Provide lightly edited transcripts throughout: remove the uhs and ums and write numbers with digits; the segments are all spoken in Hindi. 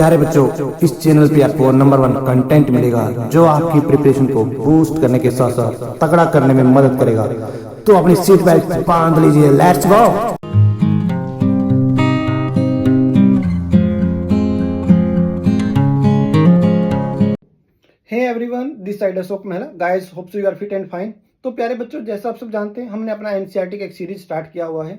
प्यारे बच्चों, इस चैनल पे आपको नंबर 1 कंटेंट मिलेगा जो आपकी प्रिपरेशन को बूस्ट करने के साथ साथ तगड़ा करने में मदद करेगा। तो अपनी सीट बेल्ट बांध लीजिए, let's go. Hey everyone, this side Ashok Mehra. Guys, hope so you are fit and fine. तो प्यारे बच्चों, जैसा आप सब जानते हैं, हमने अपना एनसीईआरटी का एक सीरीज स्टार्ट किया हुआ है।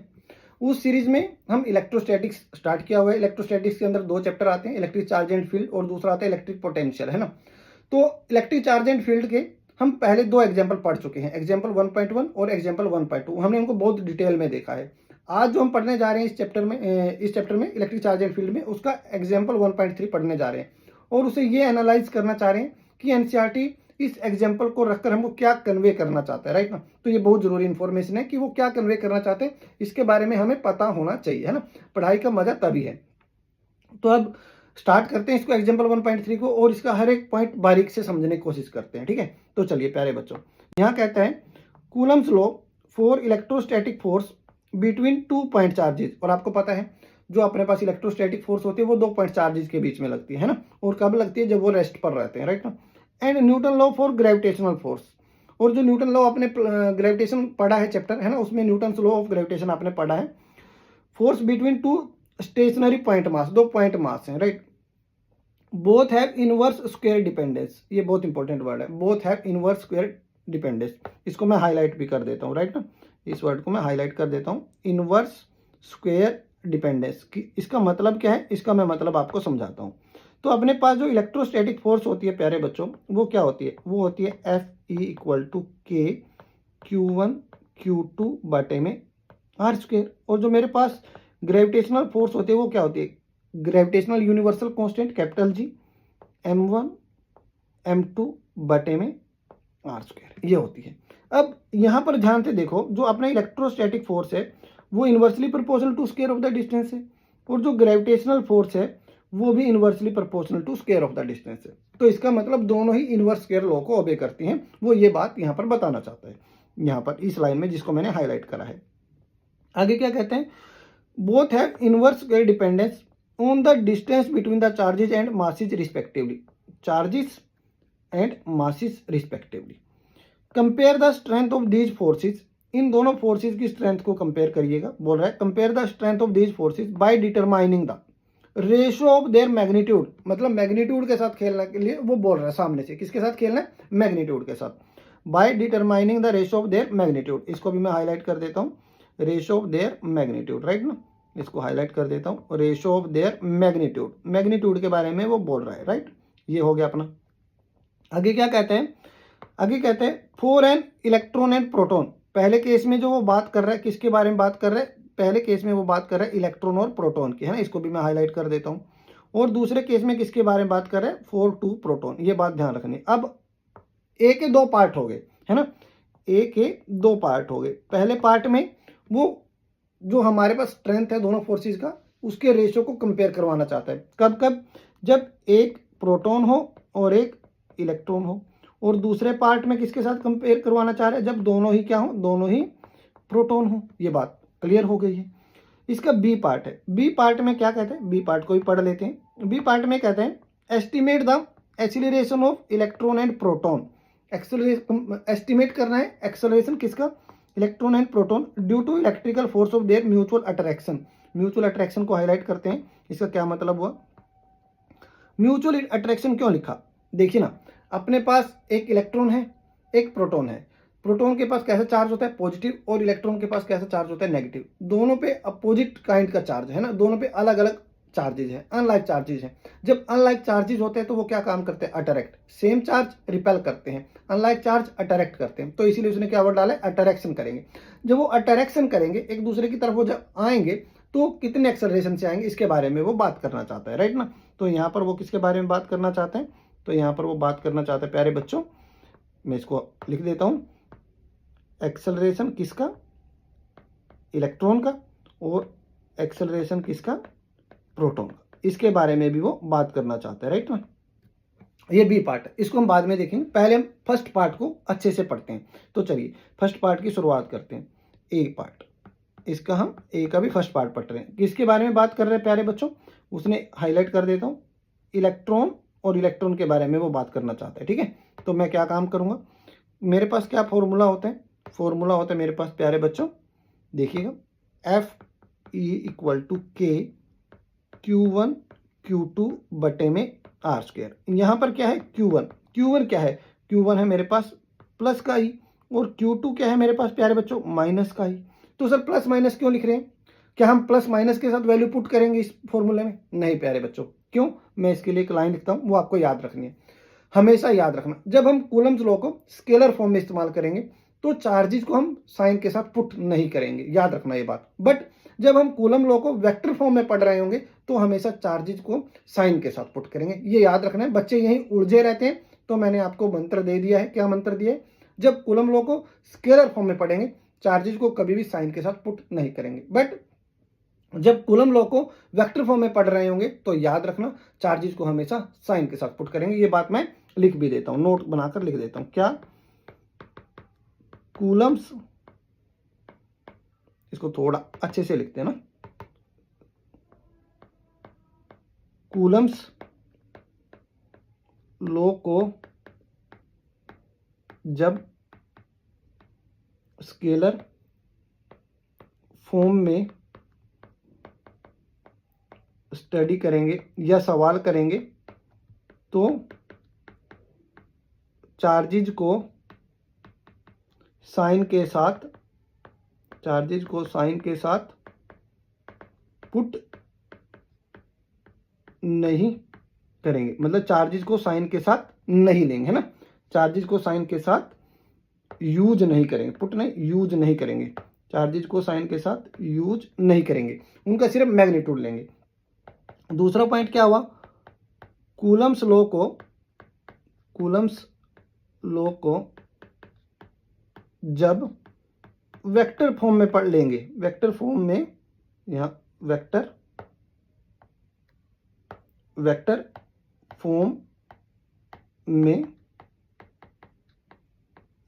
उस सीरीज में हम इलेक्ट्रोस्टैटिक्स स्टार्ट किया हुआ है। इलेक्ट्रोस्टैटिक्स के अंदर 2 चैप्टर आते हैं, इलेक्ट्रिक चार्ज एंड फील्ड और दूसरा आता है इलेक्ट्रिक पोटेंशियल, है ना। तो इलेक्ट्रिक चार्ज एंड फील्ड के हम पहले 2 एग्जाम्पल पढ़ चुके हैं, एग्जाम्पल 1.1 और एग्जाम्पल 1.2। हमने उनको बहुत डिटेल में देखा है। आज जो हम पढ़ने जा रहे हैं इस चैप्टर में इलेक्ट्रिक चार्ज एंड फील्ड में, उसका एग्जाम्पल 1.3 पढ़ने जा रहे हैं और उसे ये एनालाइज करना चाह रहे हैं कि एनसीईआरटी इस एग्जाम्पल को रखकर हमको क्या कन्वे करना चाहता है, राइट ना। तो ये बहुत जरूरी इंफॉर्मेशन है कि वो क्या कन्वे करना चाहते हैं, इसके बारे में हमें पता होना चाहिए, है ना। पढ़ाई का मजा तभी है। तो अब स्टार्ट करते हैं इसको, एग्जाम्पल 1.3 को, और इसका हर एक पॉइंट बारीक से समझने की कोशिश करते हैं, ठीक है। तो चलिए प्यारे बच्चों, यहाँ कहता है Coulomb's law for electrostatic force between 2 point charges. और आपको पता है जो अपने पास इलेक्ट्रोस्टैटिक फोर्स होती है वो 2 पॉइंट चार्जेस के बीच में लगती है ना। और कब लगती है? जब वो रेस्ट पर रहते हैं, राइट ना। And Newton law for gravitational force. और जो न्यूटन लॉ आपने ग्रेविटेशन पढ़ा है चैप्टर, है ना, उसमें न्यूटन लॉ ऑफ ग्रेविटेशन आपने पढ़ा है। Force between 2 stationary point mass, 2 point mass हैं, right. Both have inverse square dependence. ये बहुत इंपॉर्टेंट वर्ड है, both have inverse square dependence. इसको मैं हाईलाइट भी कर देता हूँ, राइट ना। इस वर्ड को मैं हाईलाइट कर देता हूँ, इनवर्स स्क्वायर डिपेंडेंस। इसका मतलब क्या है, इसका मैं मतलब आपको समझाता हूँ। तो अपने पास जो इलेक्ट्रोस्टैटिक फोर्स होती है प्यारे बच्चों, वो क्या होती है? वो होती है F E equal to K Q1 Q2 बटे में R स्क्वायर। और जो मेरे पास ग्रेविटेशनल फोर्स होती है वो क्या होती है? Gravitational universal constant capital G M1 M2 बटे में R स्क्वायर, ये होती है। अब यहाँ पर ध्यान से देखो, जो अपना इलेक्ट्रोस्टैटिक फोर्स है वो inversely proportional to square of the distance है, और जो ग्रेविटेशनल फोर्स है वो भी inversely proportional to square of the distance है। तो इसका मतलब दोनों ही इन्वर्स स्क्वायर लॉ को ओबे करती हैं। वो ये बात यहाँ पर बताना चाहता है, यहाँ पर इस लाइन में जिसको मैंने हाईलाइट करा है। आगे क्या कहते हैं? Both have inverse square dependence on the distance between the charges and masses respectively. Charges and masses respectively. Compare the strength of these forces. इन दोनों फोर्सेस की स्ट्रेंथ को कंपेयर करिएगा। बोल रहा है compare the strength of these forces by determining the ratio of their magnitude. मतलब मैग्नीट्यूड के साथ खेलने के लिए वो बोल रहा है, सामने से किसके साथ खेलना है? मैग्नीट्यूड के साथ। By determining the ratio of their magnitude. इसको भी मैं हाईलाइट कर देता हूँ, ratio of their magnitude, right ना। इसको हाईलाइट कर देता हूँ, ratio of their magnitude. Magnitude के बारे में वो बोल रहा है, राइट। ये हो गया अपना। आगे क्या कहते हैं? आगे कहते हैं for an electron and proton. पहले केस में जो वो बात कर रहा है, किसके बारे में बात कर रहा है? पहले केस में वो बात कर रहा है इलेक्ट्रॉन और प्रोटॉन की, है ना। इसको भी मैं हाईलाइट कर देता हूँ। और दूसरे केस में किसके बारे में बात कर रहा है? 4 2 प्रोटॉन। ये बात ध्यान रखनी। अब ए के 2 पार्ट हो गए, है ना। ए के 2 पार्ट हो गए। पहले पार्ट में वो जो हमारे पास स्ट्रेंथ है दोनों फोर्सेस का, उसके रेशियो को कंपेयर करवाना चाहता है। कब कब? जब एक प्रोटॉन हो और एक इलेक्ट्रॉन हो। और दूसरे पार्ट में किसके साथ कंपेयर करवाना चाह रहे हैं? जब दोनों ही क्या हो? दोनों ही प्रोटॉन हो। ये बात क्लियर हो गई है। इसका बी पार्ट है। बी पार्ट में क्या कहते हैं? बी पार्ट को भी पढ़ लेते हैं। बी पार्ट में कहते हैं estimate the acceleration of electron and proton. Estimate करना है एक्सेलरेशन किसका? Electron and proton due to electrical force of their mutual attraction. Mutual attraction को हाईलाइट करते हैं। इसका क्या मतलब हुआ? म्यूचुअल अट्रैक्शन क्यों लिखा? देखिए ना, अपने पास एक इलेक्ट्रॉन है, एक प्रोटॉन है। प्रोटॉन के पास कैसा चार्ज होता है? पॉजिटिव। और इलेक्ट्रॉन के पास कैसा चार्ज होता है? नेगेटिव। दोनों पे अपोजिट काइंड का चार्ज है ना, दोनों पे अलग अलग चार्जेस हैं, अनलाइक चार्जेस हैं। जब अनलाइक चार्जेस होते हैं तो वो क्या काम करते हैं? अट्रैक्ट। सेम चार्ज रिपेल करते हैं, अनलाइक चार्ज अट्रैक्ट करते हैं। तो इसीलिए उसने क्या वर्ड डाला है? अट्रैक्शन करेंगे। जब वो अट्रैक्शन करेंगे एक दूसरे की तरफ, वो जब आएंगे तो कितने एक्सेलरेशन से आएंगे, इसके बारे में वो बात करना चाहता है, राइट ना। तो यहाँ पर वो किसके बारे में बात करना चाहते हैं? तो यहाँ पर वो बात करना चाहते हैं प्यारे बच्चों, मैं इसको लिख देता हूँ, एक्सेलरेशन किसका? इलेक्ट्रॉन का। और एक्सेलरेशन किसका? प्रोटॉन का। इसके बारे में भी वो बात करना चाहते हैं, राइट ना। ये बी पार्ट है, इसको हम बाद में देखेंगे। पहले हम फर्स्ट पार्ट को अच्छे से पढ़ते हैं। तो चलिए फर्स्ट पार्ट की शुरुआत करते हैं। ए पार्ट, इसका हम ए का भी फर्स्ट पार्ट पढ़ रहे हैं। किसके बारे में बात कर रहे हैं प्यारे बच्चों? उसने हाईलाइट कर देता हूँ, इलेक्ट्रॉन और इलेक्ट्रॉन के बारे में वो बात करना चाहता है, ठीक है। तो मैं क्या काम करूँगा, मेरे पास क्या फॉर्मूला होता है, फॉर्मूला होता है मेरे पास प्यारे बच्चों, देखिएगा, एफ ई इक्वल टू के Q1 Q2 बटे में आर स्क्वायर। यहाँ पर क्या है Q1 क्या है, Q1 है मेरे पास प्लस का ही, और Q2 क्या है मेरे पास प्यारे बच्चों, माइनस का ही। तो सर प्लस माइनस क्यों लिख रहे हैं, क्या हम प्लस माइनस के साथ वैल्यू पुट करेंगे इस फॉर्मूले में, नहीं प्यारे बच्चों। क्यों, मैं इसके लिए एक लाइन लिखता हूँ, वो आपको याद रखनी है, हमेशा याद रखना। जब हम कूलम्स लॉ को स्केलर फॉर्म में इस्तेमाल करेंगे तो चार्जेस को हम साइन के साथ पुट नहीं करेंगे, याद रखना ये बात। बट जब हम कूलम लॉ को वेक्टर फॉर्म में पढ़ रहे होंगे तो हमेशा चार्जेस को साइन के साथ पुट करेंगे, ये याद रखना है। बच्चे यहीं उलझे रहते हैं, तो मैंने आपको मंत्र दे दिया है। क्या मंत्र दिया है, जब कूलम लॉ को स्केलर फॉर्म में पढ़ेंगे चार्जेस को कभी भी साइन के साथ पुट नहीं करेंगे, बट जब कूलम लॉ को वेक्टर फॉर्म में पढ़ रहे होंगे तो याद रखना चार्जेस को हमेशा साइन के साथ पुट करेंगे। ये बात मैं लिख भी देता हूं, नोट बनाकर लिख देता हूं। क्या, कूलम्स, इसको थोड़ा अच्छे से लिखते हैं ना, कूलम्स लॉ को जब स्केलर फॉर्म में स्टडी करेंगे या सवाल करेंगे तो चार्जेज को साइन के साथ पुट नहीं करेंगे, मतलब चार्जेज को साइन के साथ नहीं लेंगे, है ना, चार्जेज को साइन के साथ यूज नहीं करेंगे, पुट नहीं, यूज नहीं करेंगे, चार्जेज को साइन के साथ यूज नहीं करेंगे, उनका सिर्फ मैग्नीट्यूड लेंगे। दूसरा पॉइंट क्या हुआ, कूलम्स लॉ को जब वेक्टर फॉर्म में पढ़ लेंगे, वेक्टर फॉर्म में, यहां वेक्टर फॉर्म में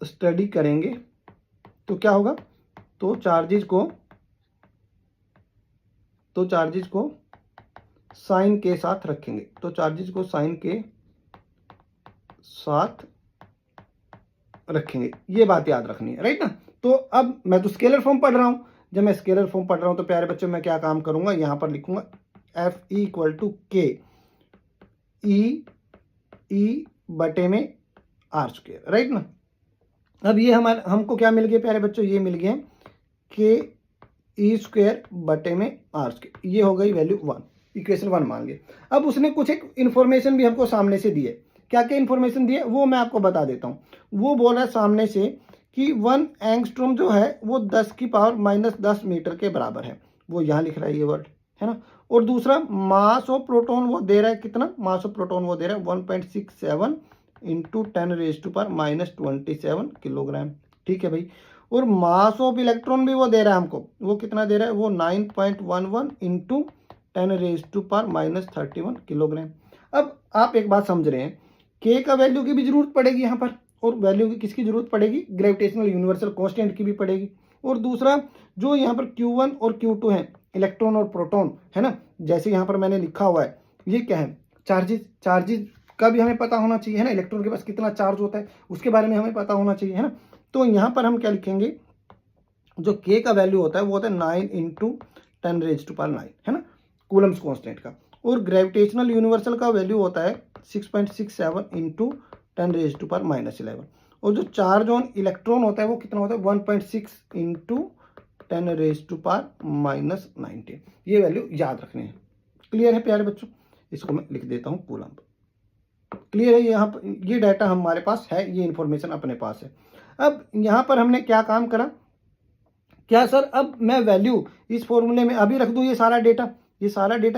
स्टडी करेंगे तो क्या होगा, तो चार्जेज को साइन के साथ रखेंगे, तो चार्जेज को साइन के साथ रखेंगे, ये बात याद रखनी है, राइट ना। तो अब मैं तो स्केलर फॉर्म पढ़ रहा हूं, जब मैं स्केलर फॉर्म पढ़ रहा हूं तो प्यारे बच्चों मैं क्या काम करूंगा, यहां पर लिखूंगा एफ ई इक्वल टू के ई बटे में आर स्क्वायर, राइट ना। अब ये हमको क्या मिल गया प्यारे बच्चों, ये मिल गया के ई स्क्वायर बटे में आर स्क्वायर, ये हो गई वैल्यू 1, इक्वेशन 1 मान लिए। अब उसने कुछ एक इन्फॉर्मेशन भी हमको सामने से दी है, क्या क्या इन्फॉर्मेशन दी है वो मैं आपको बता देता हूँ। वो बोल रहा है सामने से कि 1 एंगस्ट्रॉम जो है वो 10 की पावर -10 मीटर के बराबर है, वो यहाँ लिख रहा है ये वर्ड, है ना। और दूसरा मास ऑफ प्रोटॉन वो दे रहा है, कितना मास ऑफ प्रोटॉन वो दे रहा है 1.67 इंटू 10⁻⁻27 किलोग्राम, ठीक है भाई। और मास ऑफ इलेक्ट्रॉन भी वो दे रहा है हमको, वो कितना दे रहा है, वो 9.11 इंटू 10⁻31 किलोग्राम। अब आप एक बात समझ रहे हैं, के का वैल्यू की भी जरूरत पड़ेगी यहाँ पर, और वैल्यू की किसकी जरूरत पड़ेगी, ग्रेविटेशनल यूनिवर्सल कांस्टेंट की भी पड़ेगी। और दूसरा जो यहाँ पर Q1 और Q2 है, इलेक्ट्रॉन और प्रोटॉन, है ना, जैसे यहाँ पर मैंने लिखा हुआ है, ये क्या है, चार्जेस का भी हमें पता होना चाहिए, है ना, इलेक्ट्रॉन के पास कितना चार्ज होता है उसके बारे में हमें पता होना चाहिए, है ना। तो यहाँ पर हम क्या लिखेंगे, जो के का वैल्यू होता है वो होता है 9 इंटू 10⁻⁹, है ना, कूलम्स कांस्टेंट का। और ग्रेविटेशनल यूनिवर्सल का वैल्यू होता है 6.67 इंटू 10⁻⁻11। और जो चार्ज ऑन इलेक्ट्रॉन होता है वो कितना होता है 1.6 इंटू 10⁻⁻19। ये वैल्यू याद रखनी है। क्लियर है प्यारे बच्चों, इसको मैं लिख देता हूँ कूलम। क्लियर है, यहाँ पर ये डाटा हमारे पास है, ये इंफॉर्मेशन अपने पास है। अब यहाँ पर हमने क्या काम करा, क्या सर अब मैं वैल्यू इस फॉर्मूले में अभी रख दूं, ये सारा डेटा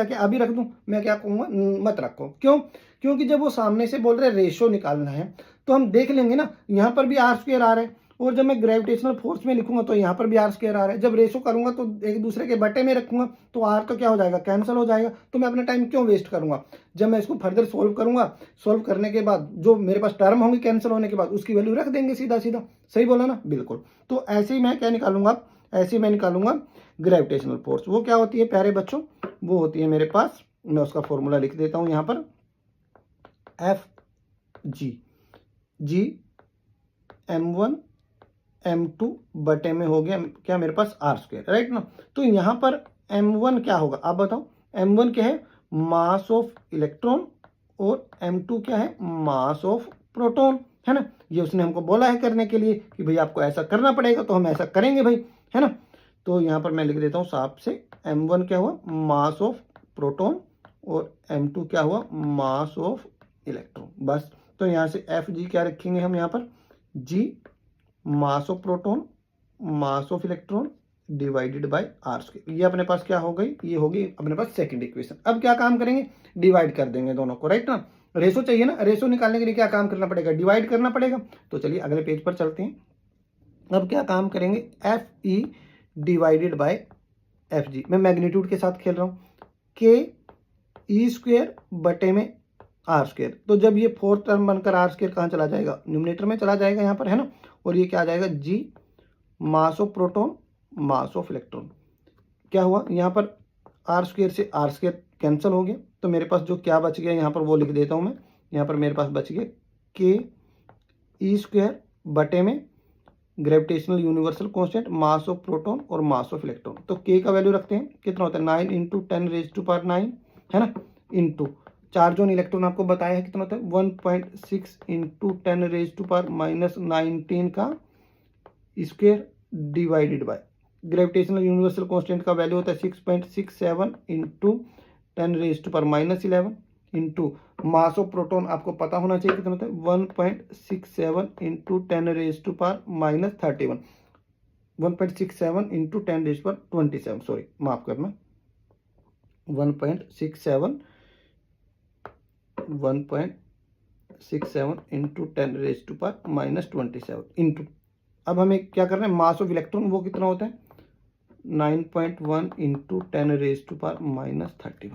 क्या अभी रख दूं, मैं क्या कहूँगा, मत रखो। क्यों, क्योंकि जब वो सामने से बोल रहे रेशो निकालना है तो हम देख लेंगे ना, यहाँ पर भी आर स्क्वायर आ रहा है, और जब मैं ग्रेविटेशनल फोर्स में लिखूंगा तो यहाँ पर भी आर स्क्वायर आ रहा है। जब रेशो करूंगा तो एक दूसरे के बटे में रखूंगा तो आर तो क्या हो जाएगा, कैंसिल हो जाएगा। तो मैं अपना टाइम क्यों वेस्ट करूंगा, जब मैं इसको फर्दर सोल्व करूंगा, सोल्व करने के बाद जो मेरे पास टर्म होंगी कैंसिल होने के बाद उसकी वैल्यू रख देंगे सीधा सीधा। सही बोला ना, बिल्कुल। तो ऐसे ही मैं क्या निकालूंगा, ऐसे मैं निकालूंगा ग्रेविटेशनल फोर्स। वो क्या होती है प्यारे बच्चों, वो होती है मेरे पास, मैं उसका फॉर्मूला लिख देता हूँ यहाँ पर, एफ जी m1 m2 बटे में हो गया क्या मेरे पास आर स्क्वायर, राइट ना। तो यहाँ पर m1 क्या होगा आप बताओ, m1 क्या है, मास ऑफ इलेक्ट्रॉन, और m2 क्या है, मास ऑफ प्रोटॉन, है ना। ये उसने हमको बोला है करने के लिए कि भाई आपको ऐसा करना पड़ेगा, तो हम ऐसा करेंगे भाई, है ना। तो यहाँ पर मैं लिख देता हूँ साफ से, m1 क्या हुआ, मास ऑफ प्रोटॉन, और m2 क्या हुआ, मास ऑफ इलेक्ट्रॉन, बस। तो यहाँ से एफ जी क्या रखेंगे हम यहाँ पर, G mass of proton mass of electron divided by are square. ये अपने पास क्या हो गई, ये होगी अपने पास सेकंड इक्वेशन। अब क्या काम करेंगे, डिवाइड कर देंगे दोनों को, राइट ना। रेशो चाहिए ना, रेशो निकालने के लिए क्या काम करना पड़ेगा, डिवाइड करना पड़ेगा। तो चलिए अगले पेज पर चलते हैं। अब क्या काम करेंगे, F E divided by F G, मैं मैग्नीट्यूड के साथ खेल रहा हूँ, के ई स्क्वायर बटे में आर स्क्वायर। तो जब ये फोर्थ टर्म बनकर आर स्क्वायर कहाँ चला जाएगा, न्यूमरेटर में चला जाएगा यहाँ पर, है ना। और ये क्या आ जाएगा, G mass of proton mass of electron. क्या हुआ यहाँ पर, आर स्क्वायर से आर स्क्वायर कैंसिल हो गया, तो मेरे पास जो क्या बच गया यहाँ पर वो लिख देता हूँ मैं। यहाँ पर मेरे पास बच गया के ई स्क्वायर बटे में gravitational universal constant mass of proton और मास ऑफ इलेक्ट्रॉन। तो के का वैल्यू रखते हैं, कितना होता है 9 इंटू 10⁻⁹, है ना, इंटू चार्ज ऑन इलेक्ट्रॉन आपको बताया है कितना होता है 1.6 इंटू 10⁻⁻19 का square divided by gravitational universal constant का वैल्यू होता है 6.67 into 10⁻11 into mass of proton आपको पता होना चाहिए कितना होता है 1.67 इंटू 10⁻31 1.67 इंटू 10⁻27, सॉरी माफ करना 1.67 इंटू 10⁻27 इंटू, अब हमें क्या करना है, मास ऑफ इलेक्ट्रॉन वो कितना होता है 9.1 इंटू 10⁻31,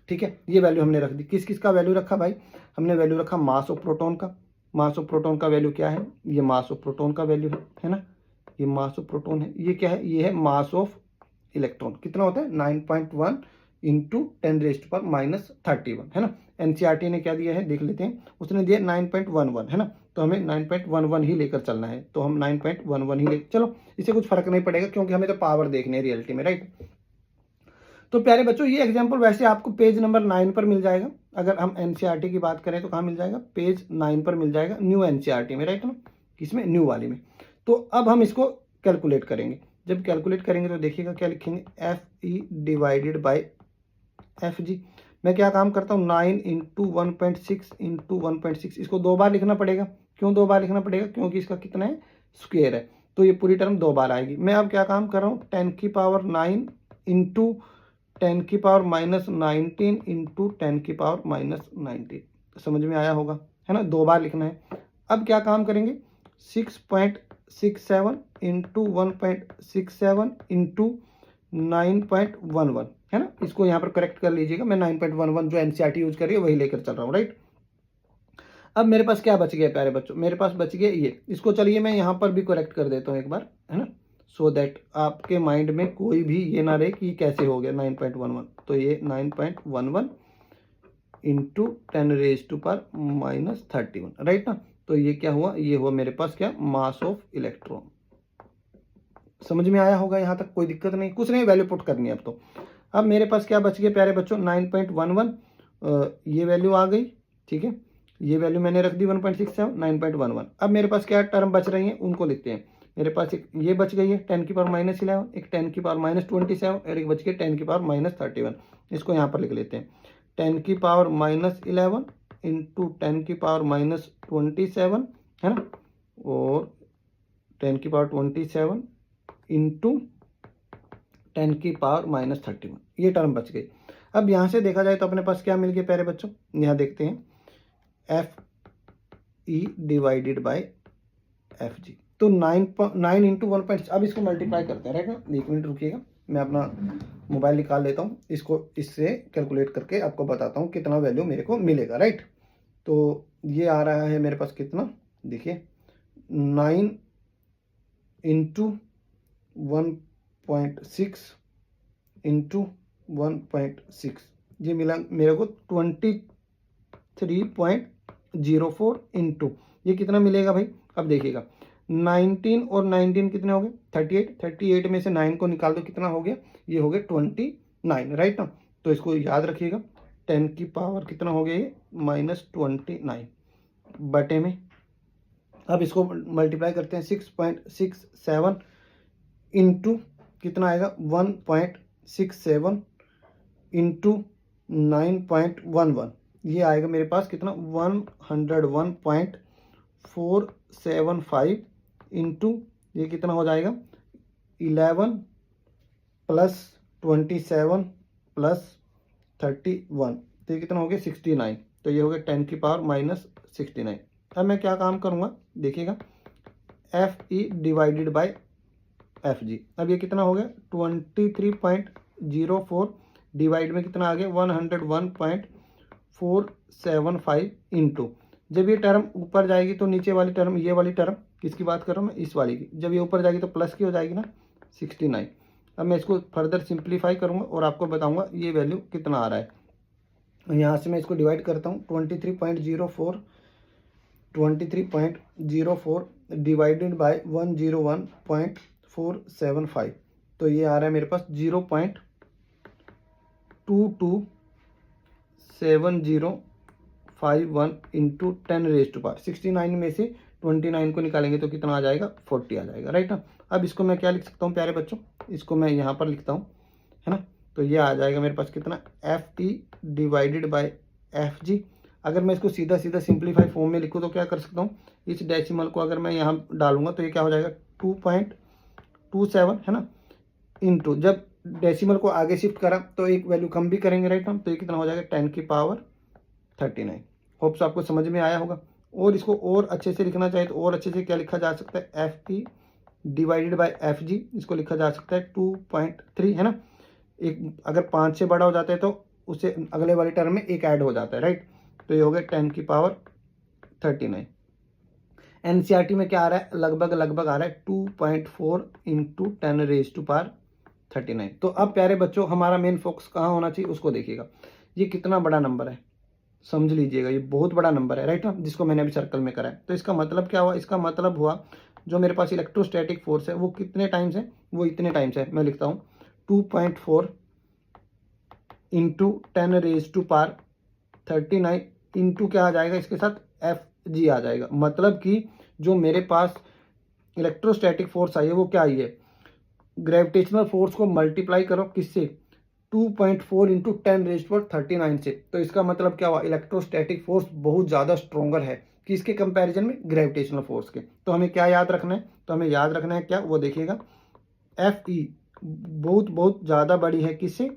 ठीक है। ये वैल्यू हमने रख दी। किस किस का वैल्यू रखा भाई, हमने वैल्यू रखा मास ऑफ प्रोटॉन का। मास ऑफ प्रोटॉन का वैल्यू क्या है, ये मास ऑफ प्रोटॉन का वैल्यू है ना, ये मास ऑफ प्रोटॉन है। ये क्या है, ये है मास ऑफ इलेक्ट्रॉन, कितना होता है 9.1 इंटू 10⁻31, है ना। एनसीईआरटी ने क्या दिया है देख लेते हैं, उसने दिया 9.11, है ना। तो हमें 9.11 ही लेकर चलना है, तो हम 9.11 ही ले चलो, इससे कुछ फर्क नहीं पड़ेगा क्योंकि हमें तो पावर देखनी है रियलिटी में, राइट। तो प्यारे बच्चों ये एग्जाम्पल वैसे आपको पेज नंबर 9 पर मिल जाएगा। अगर हम एनसीईआरटी की बात करें तो कहाँ मिल जाएगा, पेज 9 पर मिल जाएगा, न्यू एनसीईआरटी में, राइट ना, किसमें, न्यू वाली में। तो अब हम इसको कैलकुलेट करेंगे। जब कैलकुलेट करेंगे तो देखिएगा क्या लिखेंगे, F E divided by F G. मैं क्या काम करता हूँ 9 इंटू 1.6 इंटू 1.6, इसको 2 बार लिखना पड़ेगा। क्यों 2 बार लिखना पड़ेगा, क्योंकि इसका कितना है स्क्वायर है, तो ये पूरी टर्म 2 बार आएगी। मैं अब क्या काम कर रहा हूँ 10⁻9 इंटू 10⁻19 इंटू 10⁻19, समझ में आया होगा, है ना, 2 बार लिखना है। अब क्या काम करेंगे 6.67 इंटू 1.67 इंटू 9.11, है ना, इसको यहाँ पर करेक्ट कर लीजिएगा। मैं 9.11 जो एनसीईआरटी यूज कर रही है वही लेकर चल रहा हूँ, राइट। अब मेरे पास क्या बच गया प्यारे बच्चों, मेरे पास बच गया ये, इसको चलिए मैं यहाँ पर भी करेक्ट कर देता हूँ एक बार, है ना, सो दैट आपके माइंड में कोई भी ये ना रहे कि कैसे हो गया 9.11। तो ये 9.11 इंटू 10⁻31, राइट ना। तो ये क्या हुआ, ये हुआ मेरे पास क्या, मास ऑफ इलेक्ट्रॉन। समझ में आया होगा यहाँ तक, कोई दिक्कत नहीं, कुछ नहीं, वैल्यू पुट करनी है अब तो। अब मेरे पास क्या बच गया प्यारे बच्चों 9.11, ये वैल्यू आ गई, ठीक है, ये वैल्यू मैंने रख दी 1.67 9.11। अब मेरे पास क्या टर्म बच रही हैं उनको लिखते हैं। मेरे पास एक ये बच गई है 10⁻11, एक 10⁻27 और एक बच गई 10⁻31। इसको यहाँ पर लिख लेते हैं 10⁻11 इंटू 10⁻27, है ना, और 10⁻27 इंटू 10⁻31, ये टर्म बच गई। अब यहाँ से देखा जाए तो अपने पास क्या मिल गया प्यारे बच्चों, यहाँ देखते हैं F E divided by F G. तो 9 इंटू 1. अब इसको मल्टीप्लाई करते हैं, राइट ना। 1 मिनट रुकिएगा, मैं अपना मोबाइल निकाल लेता हूँ, इसको इससे कैलकुलेट करके आपको बताता हूँ कितना वैल्यू मेरे को मिलेगा, राइट। तो ये आ रहा है मेरे पास कितना, देखिए 9 इंटू 1.6 इंटू 1.6, ये मिला मेरे को 3.04 इंटू ये कितना मिलेगा भाई, अब देखिएगा 19 और 19 कितने हो गए 38, 38 में से 9 को निकाल दो कितना हो गया, ये हो गया 29, राइट ना। तो इसको याद रखिएगा 10 की पावर कितना हो गया ये -29 बटे में, अब इसको मल्टीप्लाई करते हैं 6.67 इंटू कितना आएगा 1.67 इंटू 9.11, ये आएगा मेरे पास कितना 101.475 इंटू ये कितना हो जाएगा 11 प्लस 27 प्लस 31, तो ये कितना हो गया 69, तो ये हो गया 10 की पावर -69। अब मैं क्या काम करूँगा देखिएगा, F E divided by F G, अब ये कितना हो गया 23.04 डिवाइड में कितना आ गया 101.475 इंटू, जब ये टर्म ऊपर जाएगी तो नीचे वाली टर्म, ये वाली टर्म किसकी बात कर रहा हूँ मैं, इस वाली की, जब ये ऊपर जाएगी तो प्लस की हो जाएगी ना 69। अब मैं इसको फर्दर सिंप्लीफाई करूँगा और आपको बताऊँगा ये वैल्यू कितना आ रहा है। यहाँ से मैं इसको डिवाइड करता हूँ 23.04 डिवाइडेड बाय 101.475, तो ये आ रहा है मेरे पास 0.227051 इंटू 10⁻⁴ 69 में से 29 को निकालेंगे तो कितना आ जाएगा 40 आ जाएगा, राइट ना। अब इसको मैं क्या लिख सकता हूँ प्यारे बच्चों, इसको मैं यहाँ पर लिखता हूँ, है ना। तो ये आ जाएगा मेरे पास कितना F E divided by F G. अगर मैं इसको सीधा सीधा सिंप्लीफाई फॉर्म में लिखूँ तो क्या कर सकता हूँ, इस डेसिमल को अगर मैं यहाँ डालूंगा तो ये क्या हो जाएगा 2.27, है ना, इंटू जब डेसिमल को आगे शिफ्ट करा तो एक वैल्यू कम भी करेंगे, राइट ना, तो ये कितना हो जाएगा 10 की पावर 39। होप्स आपको समझ में आया होगा। और इसको और अच्छे से लिखना चाहिए तो और अच्छे से क्या लिखा जा सकता है, F E divided by F G, इसको लिखा जा सकता है 2.3, है ना। एक अगर 5 से बड़ा हो जाता है तो उससे अगले वाली टर्म में एक ऐड हो जाता है, राइट। तो ये हो गया 10 की पावर 39। एनसीईआरटी में क्या आ रहा है, लगभग आ रहा है 2.4 इंटू 10⁻39। तो अब प्यारे बच्चों हमारा मेन फोकस कहाँ होना चाहिए उसको देखिएगा, ये कितना बड़ा नंबर है समझ लीजिएगा, ये बहुत बड़ा नंबर है, राइट ना, जिसको मैंने अभी सर्कल में करा है। तो इसका मतलब क्या हुआ, इसका मतलब हुआ जो मेरे पास इलेक्ट्रोस्टैटिक फोर्स है वो कितने टाइम्स है, वो इतने टाइम्स है। मैं लिखता हूँ 2.4 इंटू 10⁻39 इंटू क्या आ जाएगा, इसके साथ एफ जी आ जाएगा। मतलब कि जो मेरे पास इलेक्ट्रोस्टैटिक फोर्स आई है वो क्या आई है, ग्रेविटेशनल फोर्स को मल्टीप्लाई करो किससे 2.4 इंटू 10⁻39 से। तो इसका मतलब क्या हुआ, इलेक्ट्रोस्टैटिक फोर्स बहुत ज़्यादा स्ट्रोंगर है किसके कंपैरिजन में, ग्रेविटेशनल फोर्स के। तो हमें क्या याद रखना है, तो हमें याद रखना है क्या, वो देखिएगा एफ ई बहुत ज़्यादा बड़ी है किससे,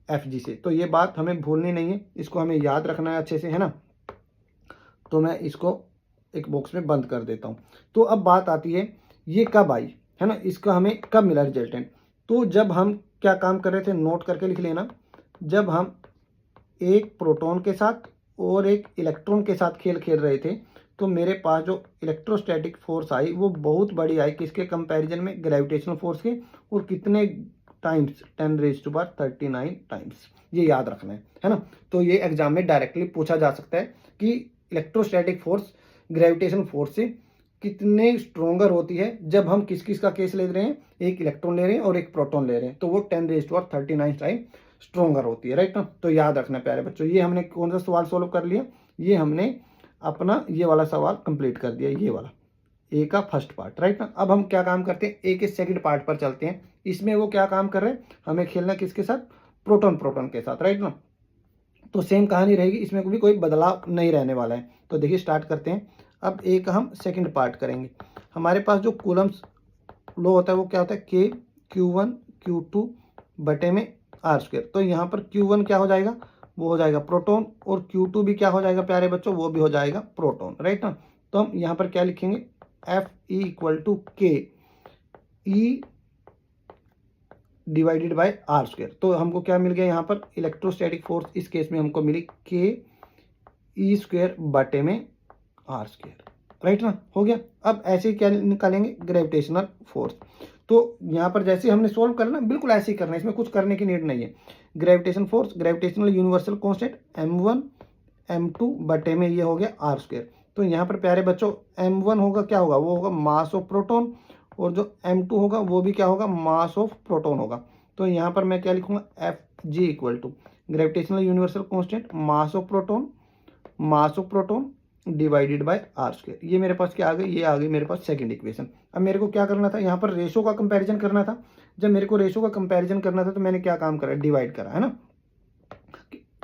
एफ जी से। तो ये बात हमें भूलनी नहीं है, इसको हमें याद रखना है अच्छे से, है ना। तो मैं इसको एक बॉक्स में बंद कर देता हूँ। तो अब बात आती है ये कब आई, है ना, इसका हमें कब मिला रिजल्टेंट। तो जब हम क्या काम कर रहे थे, नोट करके लिख लेना, जब हम एक प्रोटॉन के साथ और एक इलेक्ट्रॉन के साथ खेल खेल रहे थे तो मेरे पास जो इलेक्ट्रोस्टैटिक फोर्स आई वो बहुत बड़ी आई किसके कंपैरिजन में, ग्रेविटेशनल फोर्स के। और कितने टाइम्स, 10⁻39 टाइम्स, ये याद रखना है ना। तो ये एग्जाम में डायरेक्टली पूछा जा सकता है कि इलेक्ट्रोस्टैटिक फोर्स ग्रेविटेशन फोर्स से कितने स्ट्रोंगर होती है जब हम किस किस का केस ले रहे हैं, एक इलेक्ट्रॉन ले रहे हैं और एक प्रोटॉन ले रहे हैं, तो वो 10⁻39 टाइम स्ट्रोंगर होती है, राइट ना। तो याद रखना प्यारे बच्चों, ये हमने कौन सा सवाल सोल्व कर लिया, ये हमने अपना ये वाला सवाल कंप्लीट कर दिया, ये वाला ए का फर्स्ट पार्ट, राइट ना। अब हम क्या काम करते हैं, ए के सेकंड पार्ट पर चलते हैं। इसमें वो क्या काम कर रहे हैं, हमें खेलना किसके साथ, प्रोटॉन के साथ, राइट ना। तो सेम कहानी रहेगी, इसमें भी कोई बदलाव नहीं रहने वाला है। तो देखिए स्टार्ट करते हैं। अब ए का हम सेकंड पार्ट करेंगे। हमारे पास जो कूलम्स लॉ होता है वो क्या होता है, के Q1 Q2 बटे में R²। तो यहाँ पर Q1 क्या हो जाएगा, वो हो जाएगा प्रोटॉन, और Q2 भी क्या हो जाएगा प्यारे बच्चों, वो भी हो जाएगा प्रोटॉन, राइट ना। तो हम यहाँ पर क्या लिखेंगे, एफ ई इक्वल टू के ई डिवाइडेड बाय R²। तो हमको क्या मिल गया यहाँ पर, इलेक्ट्रोस्टैटिक फोर्स इस केस में हमको मिली के E² बटे में R², राइट ना, हो गया। अब ऐसे ही क्या निकालेंगे, ग्रेविटेशनल फोर्स। तो यहाँ पर जैसे हमने सोल्व करना बिल्कुल ऐसे ही करना है, इसमें कुछ करने की नीड नहीं है। Gravitation force, gravitational universal constant m1 m2 बटे में ये हो गया r स्क्वायर। तो यहाँ पर प्यारे बच्चों m1 होगा, क्या होगा, वो होगा मास ऑफ प्रोटॉन, और जो m2 होगा वो भी क्या होगा, मास ऑफ प्रोटॉन होगा। तो यहाँ पर मैं क्या लिखूंगा, F G equal to gravitational universal constant mass of proton divided by are square. ये मेरे पास क्या आ गई, ये आ गई मेरे पास सेकंड इक्वेशन। अब मेरे को क्या करना था, यहाँ पर रेशो का कंपैरिजन करना था। जब मेरे को रेशो का कंपैरिजन करना था तो मैंने क्या काम करा, डिवाइड करा, है ना।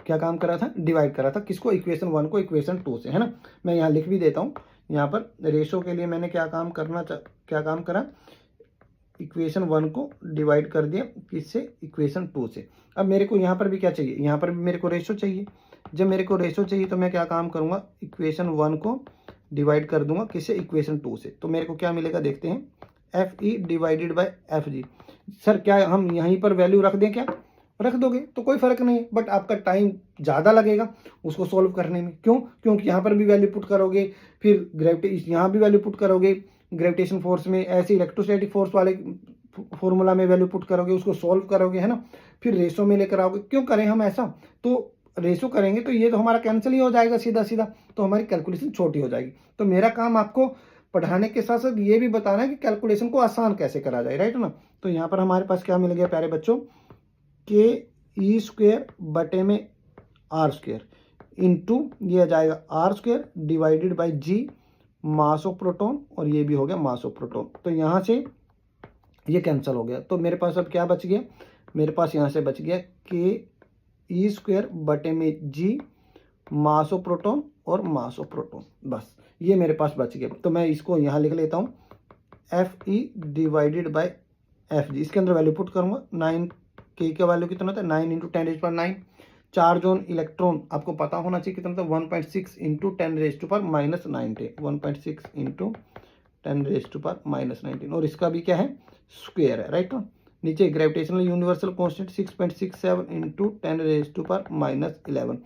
क्या काम करा था, डिवाइड करा था, किसको, इक्वेशन 1 को इक्वेशन 2 से, है ना। मैं यहाँ लिख भी देता हूँ, यहाँ पर रेशो के लिए मैंने क्या काम करा, इक्वेशन 1 को डिवाइड कर दिया किससे, इक्वेशन 2 से। अब मेरे को यहाँ पर भी क्या चाहिए, यहाँ पर भी मेरे को रेशो चाहिए। जब मेरे को रेशो चाहिए तो मैं क्या काम करूँगा, इक्वेशन 1 को डिवाइड कर दूंगा किससे, इक्वेशन 2 से। तो मेरे को क्या मिलेगा, देखते हैं, F E divided by F G. Sir क्या हम यहीं पर वैल्यू रख दें, क्या रख दोगे तो कोई फर्क नहीं है, बट आपका टाइम ज़्यादा लगेगा उसको सॉल्व करने में। क्यों, क्योंकि यहाँ पर भी वैल्यू पुट करोगे, फिर ग्रेविटेशन यहाँ भी वैल्यू पुट करोगे, ग्रेविटेशन फोर्स में ऐसे इलेक्ट्रोस्टैटिक फोर्स वाले फॉर्मूला में वैल्यू पुट करोगे, उसको सॉल्व करोगे, है ना, फिर रेशो में लेकर आओगे। क्यों करें हम ऐसा, तो रेशो करेंगे तो ये तो हमारा कैंसिल ही हो जाएगा सीधा सीधा, तो हमारी कैलकुलेशन छोटी हो जाएगी। तो मेरा काम आपको पढ़ाने के साथ साथ ये भी बताना है कि कैलकुलेशन को आसान कैसे करा जाए, राइट ना। तो यहाँ पर हमारे पास क्या मिल गया प्यारे बच्चों, के ई स्क्वायर बटे में आर स्क्वायर इंटू ये आ जाएगा R square divided by G mass of proton, और ये भी हो गया मास ऑफ प्रोटॉन। तो यहाँ से ये कैंसिल हो गया, तो मेरे पास अब क्या बच गया, मेरे पास यहाँ से बच गया के ई स्क्वायर बटे में जी मास ऑफ प्रोटॉन और मास ऑफ प्रोटॉन, बस ये मेरे पास बच गया। तो मैं इसको यहाँ लिख लेता हूँ, F E divided by F G. इसके अंदर वैल्यू पुट करूँगा, 9 के का वैल्यू कितना था, 9 × 10⁻9। चार्ज ऑन इलेक्ट्रॉन आपको पता होना चाहिए कितना था, 1.6 × 10⁻19, 1.6 × 10⁻19, और इसका भी क्या है, स्क्वायर है, राइट ना। नीचे gravitational universal constant 6.67 × 10⁻11।